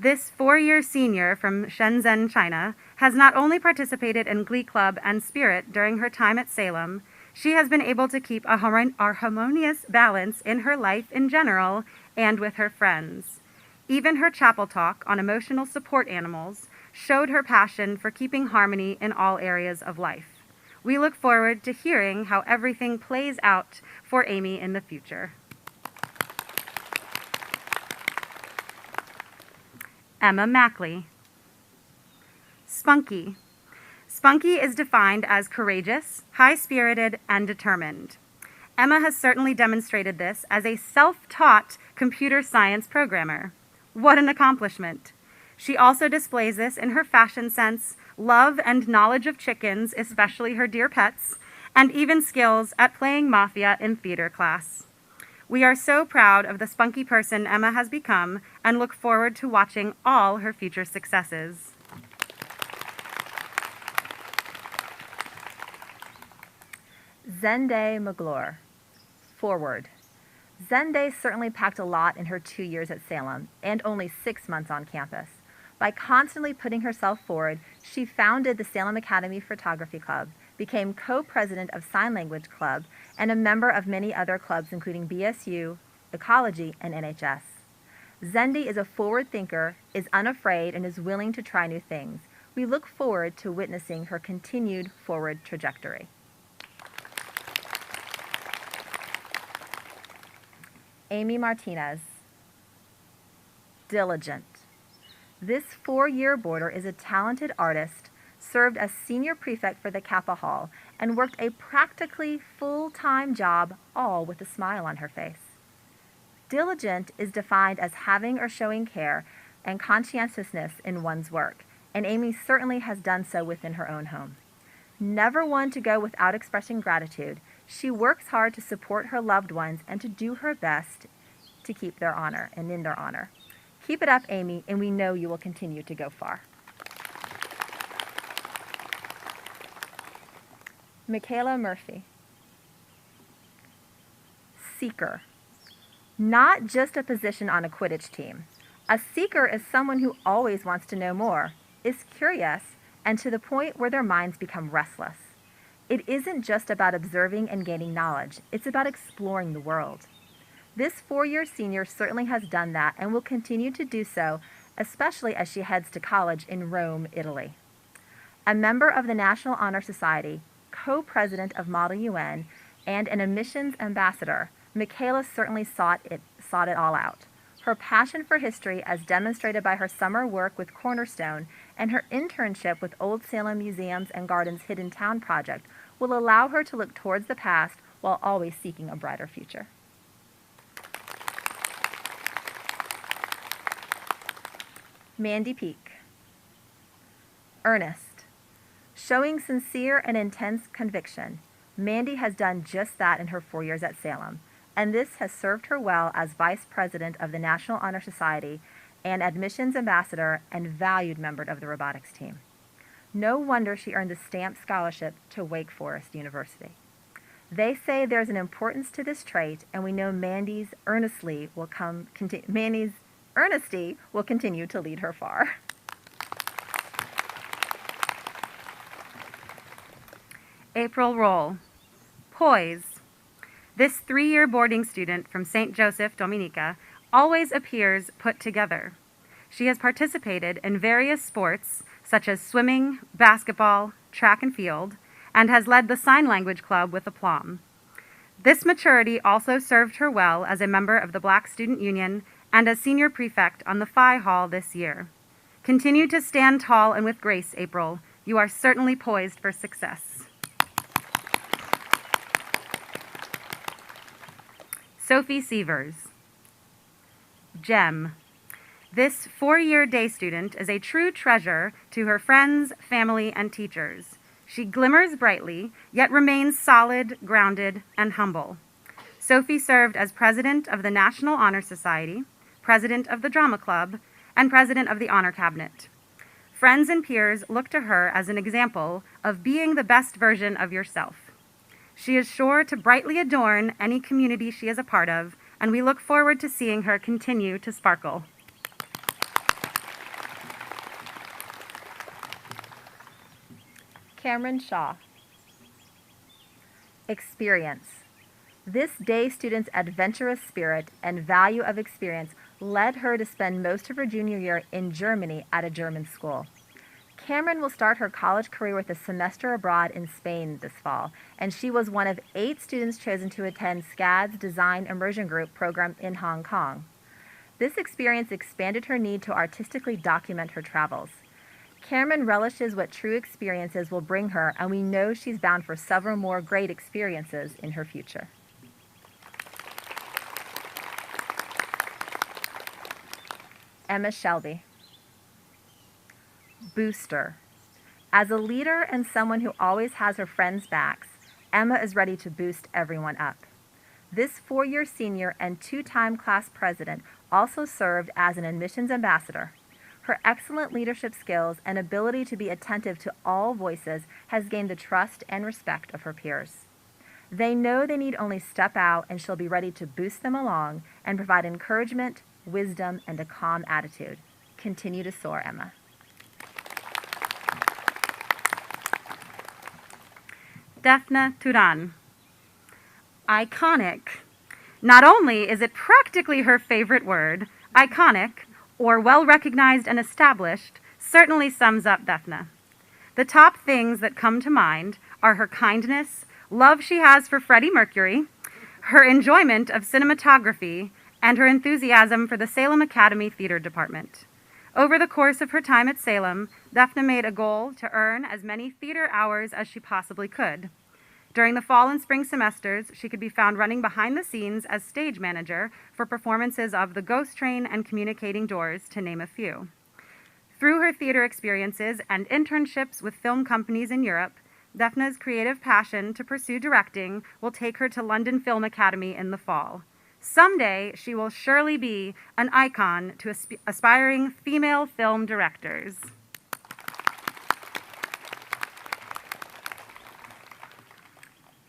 This four-year senior from Shenzhen, China, has not only participated in Glee Club and Spirit during her time at Salem, she has been able to keep a harmonious balance in her life in general and with her friends. Even her chapel talk on emotional support animals showed her passion for keeping harmony in all areas of life. We look forward to hearing how everything plays out for Amy in the future. Emma Mackley. Spunky. Spunky is defined as courageous, high-spirited, and determined. Emma has certainly demonstrated this as a self-taught computer science programmer. What an accomplishment! She also displays this in her fashion sense, love and knowledge of chickens, especially her dear pets, and even skills at playing mafia in theater class. We are so proud of the spunky person Emma has become and look forward to watching all her future successes. Zenday McGlure. Forward. Zenday certainly packed a lot in her 2 years at Salem and only 6 months on campus. By constantly putting herself forward, she founded the Salem Academy Photography Club, became co-president of Sign Language Club, and a member of many other clubs including BSU, Ecology, and NHS. Zendy is a forward thinker, is unafraid, and is willing to try new things. We look forward to witnessing her continued forward trajectory. Amy Martinez. Diligent. This 4-year boarder is a talented artist, served as senior prefect for the Kappa Hall, and worked a practically full-time job, all with a smile on her face. Diligent is defined as having or showing care and conscientiousness in one's work, and Amy certainly has done so within her own home. Never one to go without expressing gratitude, she works hard to support her loved ones and to do her best to keep their honor and in their honor. Keep it up, Amy, and we know you will continue to go far. Michaela Murphy. seeker. Not just a position on a Quidditch team. A seeker is someone who always wants to know more, is curious, and to the point where their minds become restless. It isn't just about observing and gaining knowledge, it's about exploring the world. This four-year senior certainly has done that and will continue to do so, especially as she heads to college in Rome, Italy. A member of the National Honor Society, co-president of Model UN, and an admissions ambassador, Michaela certainly sought it all out. Her passion for history, as demonstrated by her summer work with Cornerstone and her internship with Old Salem Museums and Gardens Hidden Town Project, will allow her to look towards the past while always seeking a brighter future. Mandy Peak. Earnest. Showing sincere and intense conviction, Mandy has done just that in her 4 years at Salem, and this has served her well as Vice President of the National Honor Society and Admissions Ambassador and valued member of the robotics team. No wonder she earned the Stamp Scholarship to Wake Forest University. They say there's an importance to this trait, and we know Mandy's earnesty will continue to lead her far. April Roll. Poise. This 3-year boarding student from St. Joseph, Dominica, always appears put together. She has participated in various sports such as swimming, basketball, track and field, and has led the sign language club with aplomb. This maturity also served her well as a member of the Black Student Union and as senior prefect on the Phi Hall this year. Continue to stand tall and with grace, April. You are certainly poised for success. Sophie Sievers. Gem. This 4-year day student is a true treasure to her friends, family, and teachers. She glimmers brightly, yet remains solid, grounded, and humble. Sophie served as president of the National Honor Society, president of the Drama Club, and president of the Honor Cabinet. Friends and peers look to her as an example of being the best version of yourself. She is sure to brightly adorn any community she is a part of, and we look forward to seeing her continue to sparkle. Cameron Shaw. Experience. This day student's adventurous spirit and value of experience led her to spend most of her junior year in Germany at a German school. Cameron will start her college career with a semester abroad in Spain this fall, and she was one of 8 students chosen to attend SCAD's Design Immersion Group program in Hong Kong. This experience expanded her need to artistically document her travels. Cameron relishes what true experiences will bring her, and we know she's bound for several more great experiences in her future. Emma Shelby. Booster. As a leader and someone who always has her friends' backs, Emma is ready to boost everyone up. This 4-year senior and 2-time class president also served as an admissions ambassador. Her excellent leadership skills and ability to be attentive to all voices has gained the trust and respect of her peers. They know they need only step out, and she'll be ready to boost them along and provide encouragement, wisdom, and a calm attitude. Continue to soar, Emma. Daphne Turan. Iconic. Not only is it practically her favorite word, iconic, or well-recognized and established, certainly sums up Daphne. The top things that come to mind are her kindness, love she has for Freddie Mercury, her enjoyment of cinematography, and her enthusiasm for the Salem Academy Theater Department. Over the course of her time at Salem, Daphne made a goal to earn as many theater hours as she possibly could. During the fall and spring semesters, she could be found running behind the scenes as stage manager for performances of The Ghost Train and Communicating Doors, to name a few. Through her theater experiences and internships with film companies in Europe, Daphne's creative passion to pursue directing will take her to London Film Academy in the fall. Someday, she will surely be an icon to aspiring female film directors.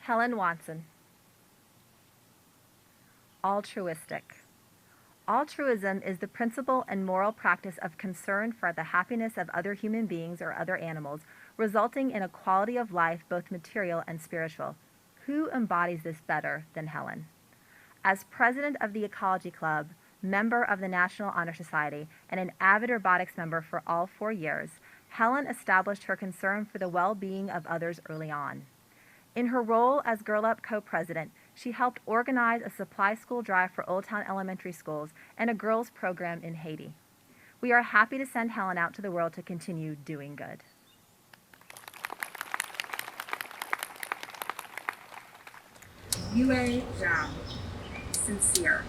Helen Watson. altruistic. Altruism is the principle and moral practice of concern for the happiness of other human beings or other animals, resulting in a quality of life both material and spiritual. Who embodies this better than Helen? As president of the Ecology Club, member of the National Honor Society, and an avid robotics member for all 4 years, Helen established her concern for the well-being of others early on. In her role as Girl Up co-president, she helped organize a supply school drive for Old Town elementary schools and a girls program in Haiti. We are happy to send Helen out to the world to continue doing good. Yue Zhao, sincere.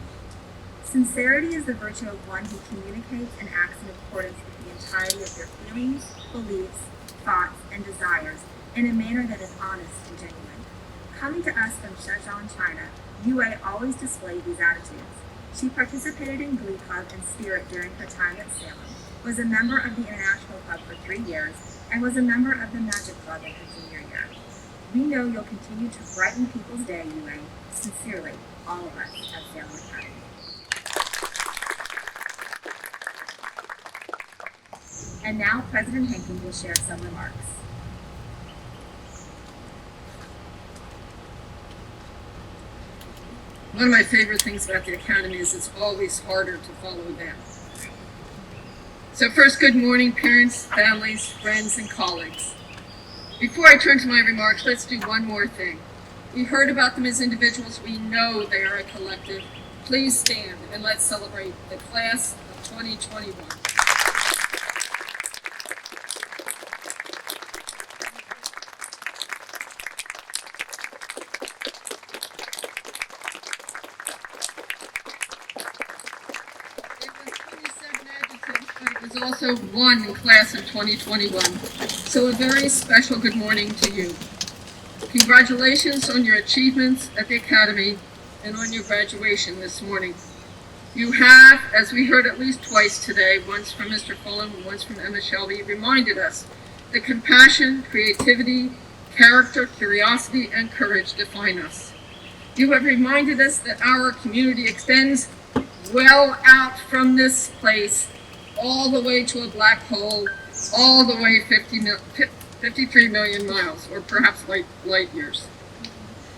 Sincerity is the virtue of one who communicates and acts in accordance with the entirety of their feelings, beliefs, thoughts, and desires in a manner that is honest and genuine. Coming to us from Shenzhen, China, Yue always displayed these attitudes. She participated in Glee Club and Spirit during her time at Salem, was a member of the International Club for 3 years, and was a member of the Magic Club in her junior year. We know you'll continue to brighten people's day, Yue. Sincerely, all of us at Salem Academy. And now President Henking will share some remarks. One of my favorite things about the Academy is it's always harder to follow them. So first, good morning, parents, families, friends, and colleagues. Before I turn to my remarks, let's do one more thing. We heard about them as individuals. We know they are a collective. Please stand and let's celebrate the class of 2021. It was also one class of 2021. So a very special good morning to you. Congratulations on your achievements at the Academy and on your graduation this morning. You have, as we heard at least twice today, once from Mr. Fulham and once from Emma Shelby, reminded us that compassion, creativity, character, curiosity, and courage define us. You have reminded us that our community extends well out from this place, all the way to a black hole, all the way 53 million miles, or perhaps light years.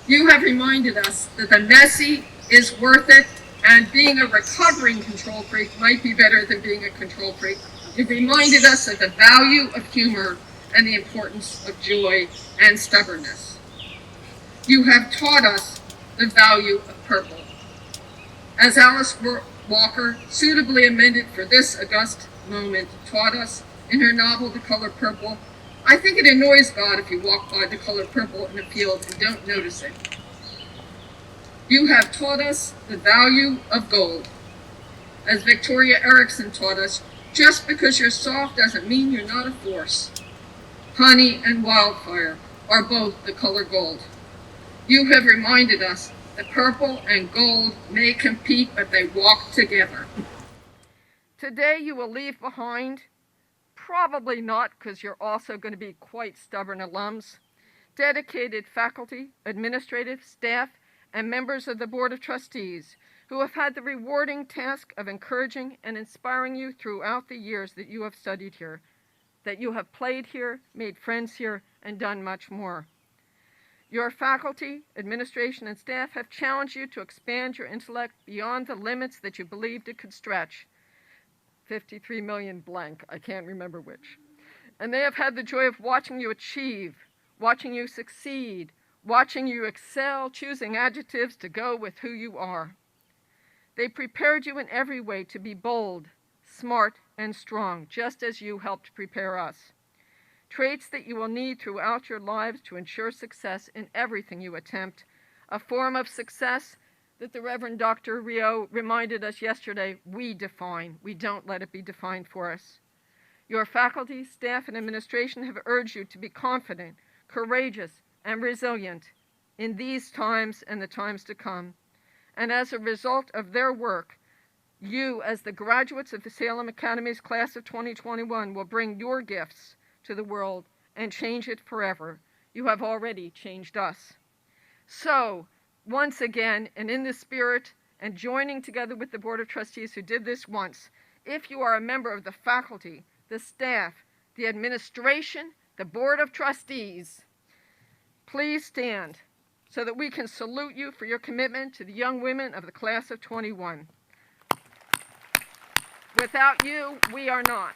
You have reminded us that the messy is worth it, and being a recovering control freak might be better than being a control freak. You've reminded us of the value of humor and the importance of joy and stubbornness. You have taught us the value of purple. As Alice Walker, suitably amended for this august moment, taught us in her novel The Color Purple, I think it annoys God if you walk by the color purple in a field and don't notice it. You have taught us the value of gold. As Victoria Erickson taught us, just because you're soft doesn't mean you're not a force. Honey and wildfire are both the color gold. You have reminded us that purple and gold may compete, but they walk together. Today you will leave behind, probably not because you're also going to be quite stubborn alums, dedicated faculty, administrative staff, and members of the Board of Trustees who have had the rewarding task of encouraging and inspiring you throughout the years that you have studied here, that you have played here, made friends here, and done much more. Your faculty, administration, and staff have challenged you to expand your intellect beyond the limits that you believed it could stretch. 53 million blank, I can't remember which. And they have had the joy of watching you achieve, watching you succeed, watching you excel, choosing adjectives to go with who you are. They prepared you in every way to be bold, smart, and strong, just as you helped prepare us. Traits that you will need throughout your lives to ensure success in everything you attempt, a form of success that the Reverend Dr. Rio reminded us yesterday we define. We don't let it be defined for us. Your faculty, staff, and administration have urged you to be confident, courageous, and resilient in these times and the times to come. And as a result of their work, you, as the graduates of the Salem Academy's class of 2021, will bring your gifts to the world and change it forever. You have already changed us. So, once again, and in the spirit and joining together with the Board of Trustees who did this once, if you are a member of the faculty, the staff, the administration, the Board of Trustees, please stand so that we can salute you for your commitment to the young women of the class of 21. Without you, we are not.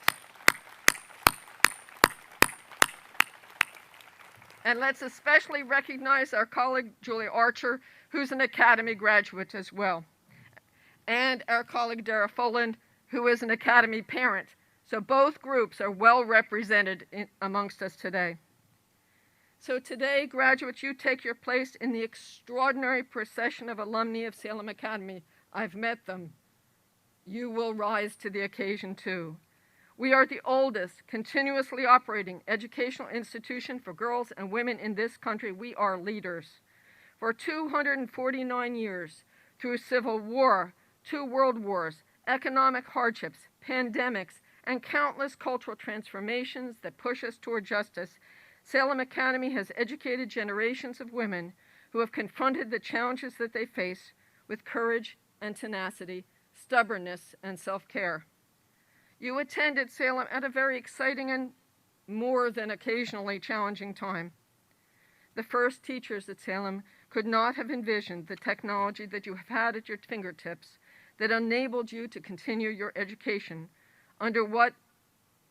And let's especially recognize our colleague, Julia Archer, who's an Academy graduate as well, and our colleague, Dara Foland, who is an Academy parent. So both groups are well represented amongst us today. So today, graduates, you take your place in the extraordinary procession of alumni of Salem Academy. I've met them. You will rise to the occasion too. We are the oldest continuously operating educational institution for girls and women in this country. We are leaders. For 249 years, through civil war, 2 world wars, economic hardships, pandemics, and countless cultural transformations that push us toward justice, Salem Academy has educated generations of women who have confronted the challenges that they face with courage and tenacity, stubbornness and self-care. You attended Salem at a very exciting and more than occasionally challenging time. The first teachers at Salem could not have envisioned the technology that you have had at your fingertips that enabled you to continue your education under what,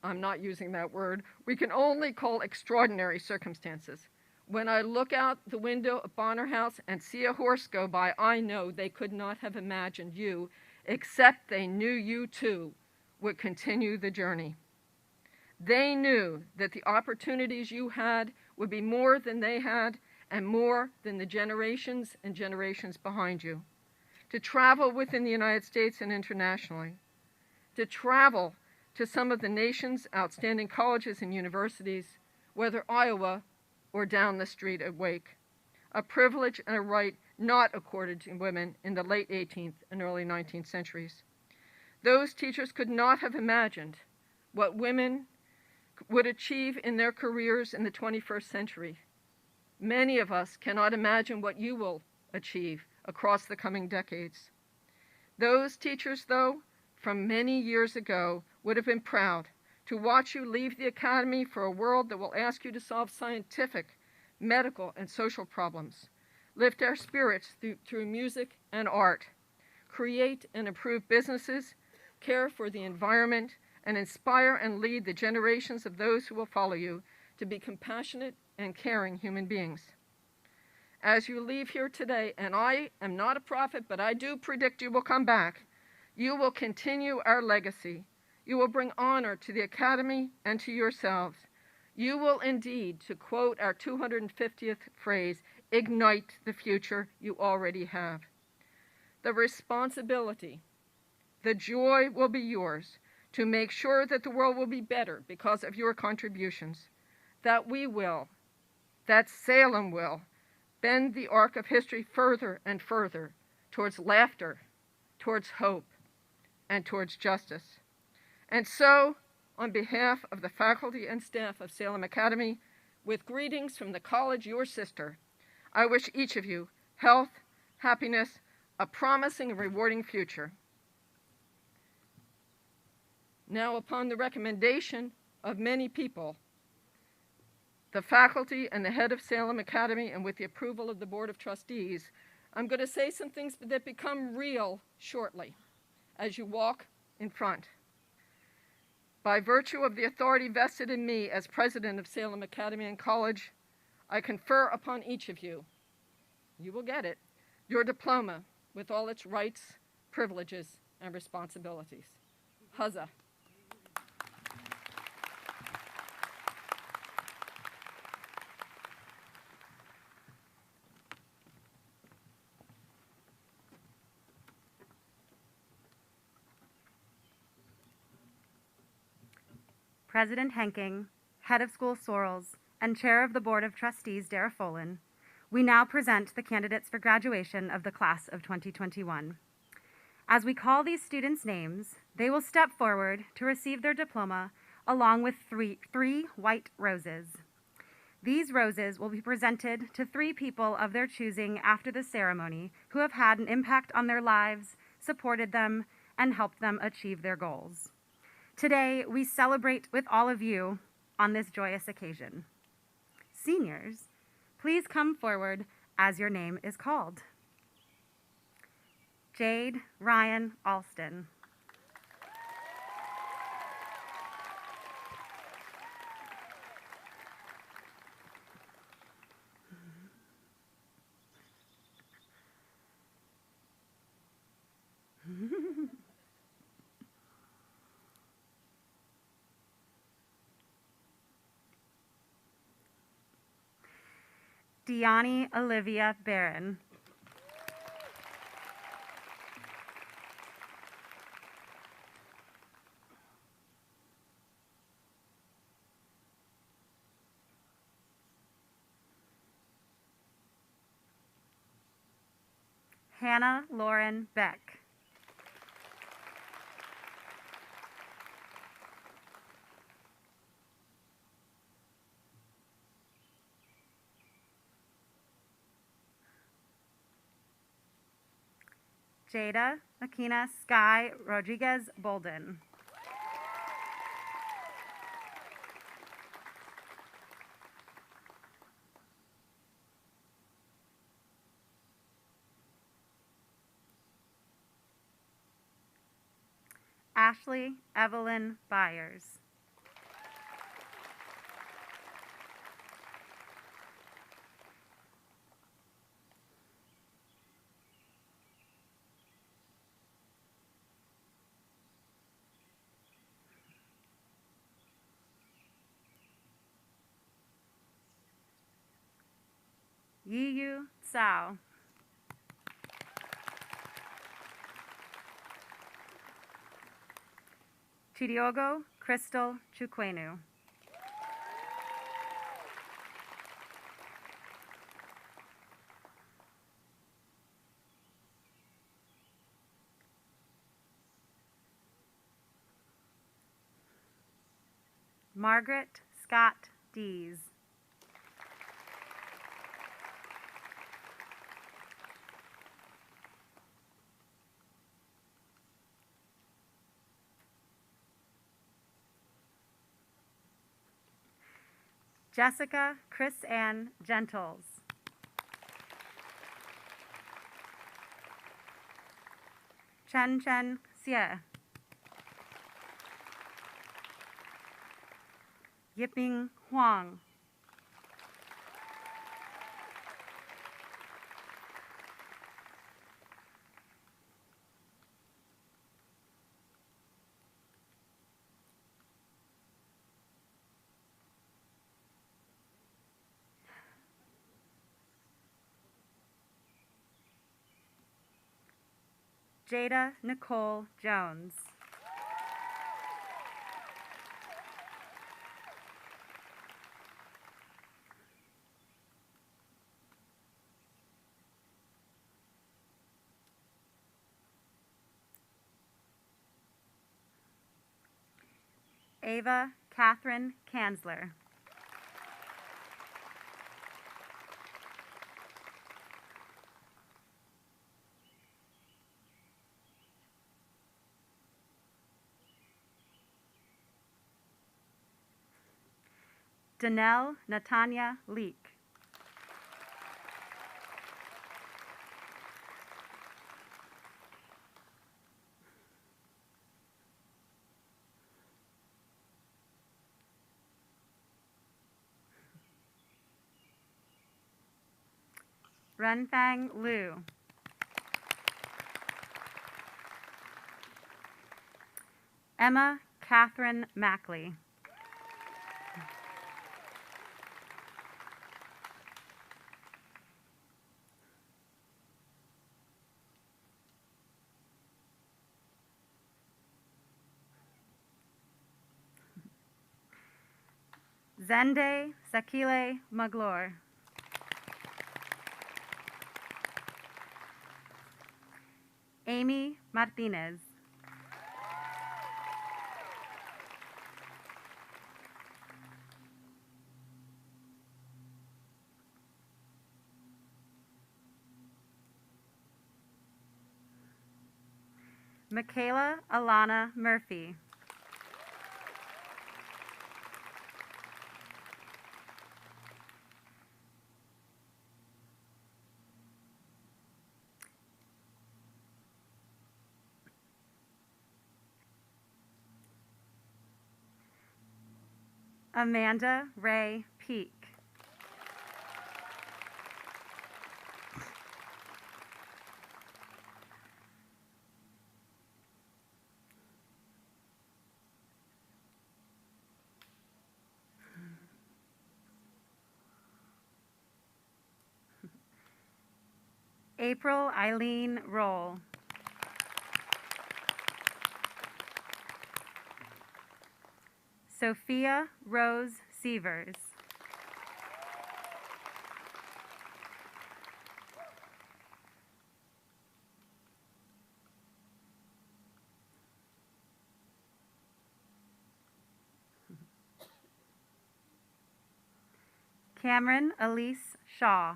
I'm not using that word, we can only call extraordinary circumstances. When I look out the window of Bonner House and see a horse go by, I know they could not have imagined you, except they knew you too would continue the journey. They knew that the opportunities you had would be more than they had and more than the generations and generations behind you. To travel within the United States and internationally, to travel to some of the nation's outstanding colleges and universities, whether Iowa or down the street at Wake, a privilege and a right not accorded to women in the late 18th and early 19th centuries. Those teachers could not have imagined what women would achieve in their careers in the 21st century. Many of us cannot imagine what you will achieve across the coming decades. Those teachers, though, from many years ago, would have been proud to watch you leave the academy for a world that will ask you to solve scientific, medical, and social problems, lift our spirits through music and art, create and improve businesses, care for the environment, and inspire and lead the generations of those who will follow you to be compassionate and caring human beings. As you leave here today, and I am not a prophet, but I do predict you will come back, you will continue our legacy. You will bring honor to the Academy and to yourselves. You will indeed, to quote our 250th phrase, ignite the future you already have. The responsibility, the joy will be yours to make sure that the world will be better because of your contributions, that we will, that Salem will, bend the arc of history further and further towards laughter, towards hope, and towards justice. And so, on behalf of the faculty and staff of Salem Academy, with greetings from the college, your sister, I wish each of you health, happiness, a promising and rewarding future. Now, upon the recommendation of many people, the faculty and the head of Salem Academy, and with the approval of the Board of Trustees, I'm going to say some things that become real shortly as you walk in front. By virtue of the authority vested in me as president of Salem Academy and College, I confer upon each of you, you will get it, your diploma with all its rights, privileges, and responsibilities. Huzzah. President Henking, Head of School Sorrells, and Chair of the Board of Trustees Dara Folan, we now present the candidates for graduation of the class of 2021. As we call these students' names, they will step forward to receive their diploma along with three white roses. These roses will be presented to 3 people of their choosing after the ceremony who have had an impact on their lives, supported them, and helped them achieve their goals. Today, we celebrate with all of you on this joyous occasion. Seniors, please come forward as your name is called. Jade Ryan Alston. Deani Olivia Barron. Hannah Lauren Beck. Jada Makina Sky Rodriguez Bolden. Ashley Evelyn Byers. Yiyu Tsao. Chidiogo Crystal Chukwenu. Margaret Scott Dees. Jessica Chris Ann Gentles. Chen Chen Xie. Yiping Huang. Jada Nicole Jones. Ava Catherine Kanzler. Danelle Natanya Leek. Renfang Liu. Emma Catherine Mackley. Zende Sakile Maglor. Amy Martinez. Michaela Alana Murphy. Amanda Ray Peak. April Eileen Roll. Sophia Rose Sievers. Cameron Elise Shaw.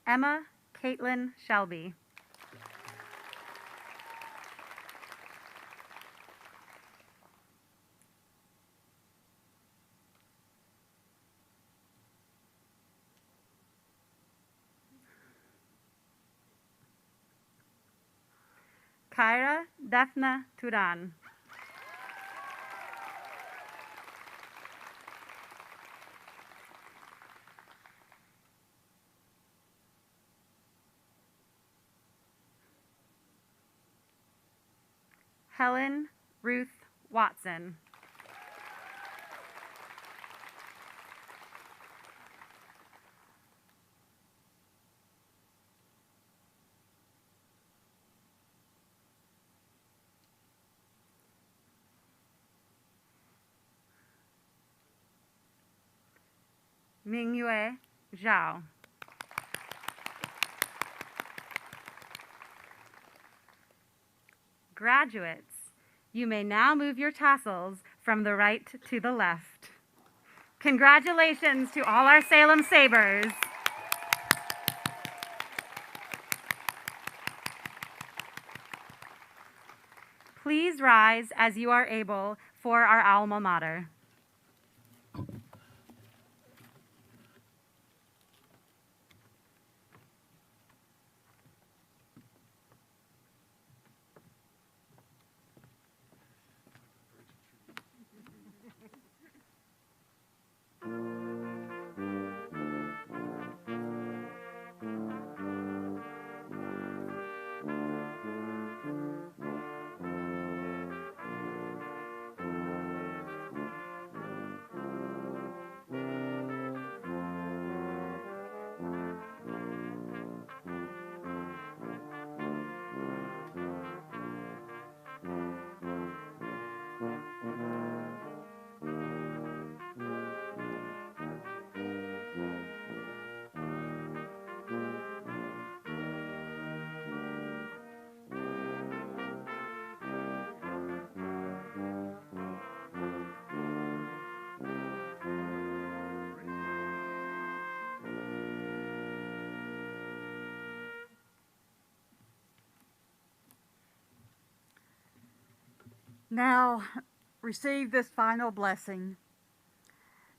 Emma Caitlin Shelby. Kyra Daphna Turan. Helen Ruth Watson. Mingyue Zhao. Graduates, you may now move your tassels from the right to the left. Congratulations to all our Salem Sabres. Please rise as you are able for our alma mater. Now, receive this final blessing.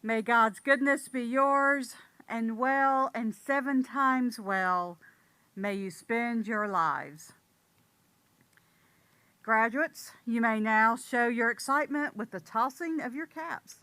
May God's goodness be yours, and well and 7 times well may you spend your lives. Graduates, you may now show your excitement with the tossing of your caps.